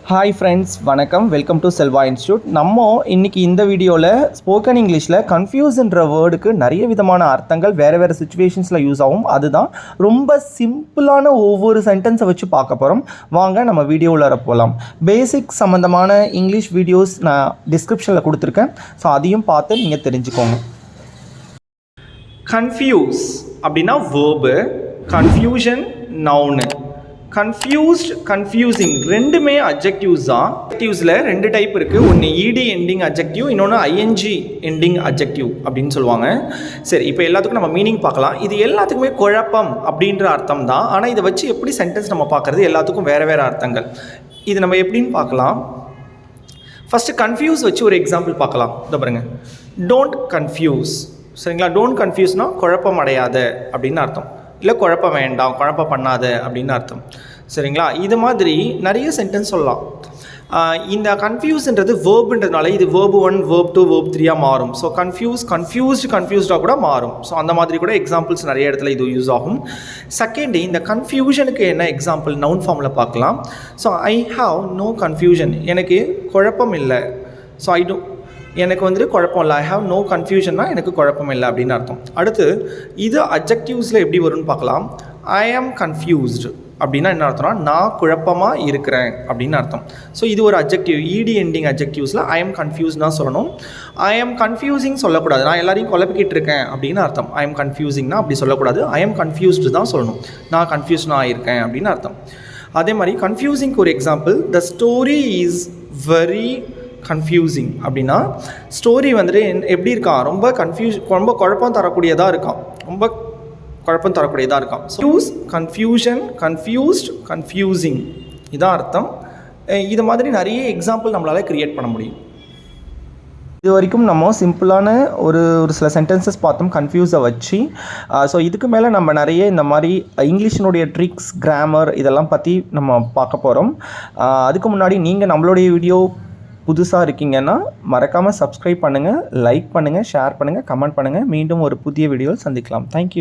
Hi friends, வணக்கம். Welcome to Selva institute. நம்ம இன்றைக்கி இந்த வீடியோவில் ஸ்போக்கன் இங்கிலீஷில் கன்ஃபியூஸ்ன்ற வேர்டுக்கு நிறைய விதமான அர்த்தங்கள் வேறு சுச்சுவேஷன்ஸில் யூஸ் ஆகும். அதுதான் ரொம்ப சிம்பிளான ஒவ்வொரு சென்டென்ஸை வச்சு பார்க்க போகிறோம். வாங்க நம்ம வீடியோவில் போகலாம். பேசிக் சம்மந்தமான இங்கிலீஷ் வீடியோஸ் நான் டிஸ்கிரிப்ஷனில் கொடுத்துருக்கேன். ஸோ அதையும் பார்த்து நீங்கள் தெரிஞ்சுக்கோங்க. கன்ஃபியூஸ் அப்படின்னா verb, confusion noun. Confused, confusing ரெண்டுமே அட்ஜெக்டிவ்ஸ் தான். அட்ஜெக்டிவ்ஸில் ரெண்டு டைப் இருக்குது. ஒன்று இடி எண்டிங் அட்ஜெக்டிவ், இன்னொன்று ஐஎன்ஜி எண்டிங் அட்ஜெக்டிவ் அப்படின்னு சொல்லுவாங்க. சரி, இப்போ எல்லாத்துக்கும் நம்ம மீனிங் பார்க்கலாம். இது எல்லாத்துக்குமே குழப்பம் அப்படின்ற அர்த்தம் தான். ஆனால் இதை வச்சு எப்படி சென்டென்ஸ் நம்ம பார்க்குறது, எல்லாத்துக்கும் வேறு அர்த்தங்கள். இது நம்ம எப்படின்னு பார்க்கலாம். ஃபஸ்ட்டு கன்ஃபியூஸ் வச்சு ஒரு எக்ஸாம்பிள் பார்க்கலாம். இதை பாருங்கள், டோன்ட் கன்ஃபியூஸ். சரிங்களா? டோன்ட் கன்ஃபியூஸ்னால் குழப்பம் அடையாத அப்படின்னு அர்த்தம். இல்லை குழப்பம் வேண்டாம், குழப்பம் பண்ணாத அப்படின்னு அர்த்தம். சரிங்களா? இது மாதிரி நிறைய சென்டென்ஸ் சொல்லலாம். இந்த கன்ஃபியூஸ்ன்றது வேர்புன்றதுனால இது வேர்பு 1, வேர்ப் 2, வேர்ப் 3 மாறும். ஸோ கன்ஃபியூஸ்டாக கூட மாறும். ஸோ அந்த மாதிரி கூட எக்ஸாம்பிள்ஸ் நிறைய இடத்துல இது யூஸ் ஆகும். செகண்ட், இந்த கன்ஃபியூஷனுக்கு என்ன எக்ஸாம்பிள் நவுன் ஃபார்மில் பார்க்கலாம். So I have no confusion, எனக்கு குழப்பம் இல்லை. ஸோ எனக்கு குழப்பம் இல்லை. ஐ ஹாவ் நோ கன்ஃபியூஷன்னா எனக்கு குழப்பம் இல்லை அப்படின்னு அர்த்தம். அடுத்து இது அட்ஜெக்டிவ்ஸில் எப்படி வரும்னு பார்க்கலாம். ஐ ஆம் கன்ஃபியூஸ்டு அப்படின்னா என்ன அர்த்தம்னா நான் குழப்பமாக இருக்கிறேன் அப்படின்னு அர்த்தம். ஸோ இது ஒரு அட்ஜெக்டிவ். இடி எண்டிங் அட்ஜெக்டிவ்ஸில் ஐ ஆம் கன்ஃபியூஸ்னா சொல்லணும். ஐ ஆம் கன்ஃபியூசிங் சொல்லக்கூடாது. நான் எல்லாரையும் குழப்பிக்கிட்டு இருக்கேன் அப்படின்னு அர்த்தம். ஐ ஆம் கன்ஃபியூசிங்னா அப்படி சொல்லக்கூடாது. ஐ ஆம் கன்ஃபியூஸ்டு தான் சொல்லணும். நான் கன்ஃபியூஸ்டாக இருக்கேன் அப்படின்னு அர்த்தம். அதே மாதிரி கன்ஃபியூசிங்க்கு ஒரு example, the story is very confusing அப்படின்னா ஸ்டோரி எப்படி இருக்கான், ரொம்ப குழப்பம் தரக்கூடியதாக இருக்கான், ரொம்ப குழப்பம் தரக்கூடியதாக இருக்கான். யூஸ் கன்ஃபியூஷன், கன்ஃபியூஸ்ட், கன்ஃபியூசிங் இதான் அர்த்தம். இது மாதிரி நிறைய எக்ஸாம்பிள் நம்மளால் க்ரியேட் பண்ண முடியும். இது வரைக்கும் நம்ம சிம்பிளான ஒரு சில சென்டென்சஸ் பார்த்தோம் கன்ஃபியூஸை வச்சு. ஸோ இதுக்கு மேலே நம்ம நிறைய இந்த மாதிரி இங்கிலீஷினுடைய ட்ரிக்ஸ், கிராமர் இதெல்லாம் பற்றி நம்ம பார்க்க போகிறோம். அதுக்கு முன்னாடி நீங்கள் நம்மளுடைய வீடியோ புதுசாக இருக்கீங்கன்னா மறக்காமல் சப்ஸ்கிரைப் பண்ணுங்கள், லைக் பண்ணுங்கள், ஷேர் பண்ணுங்கள், கமெண்ட் பண்ணுங்கள். மீண்டும் ஒரு புதிய வீடியோவில் சந்திக்கலாம். தேங்க்யூ.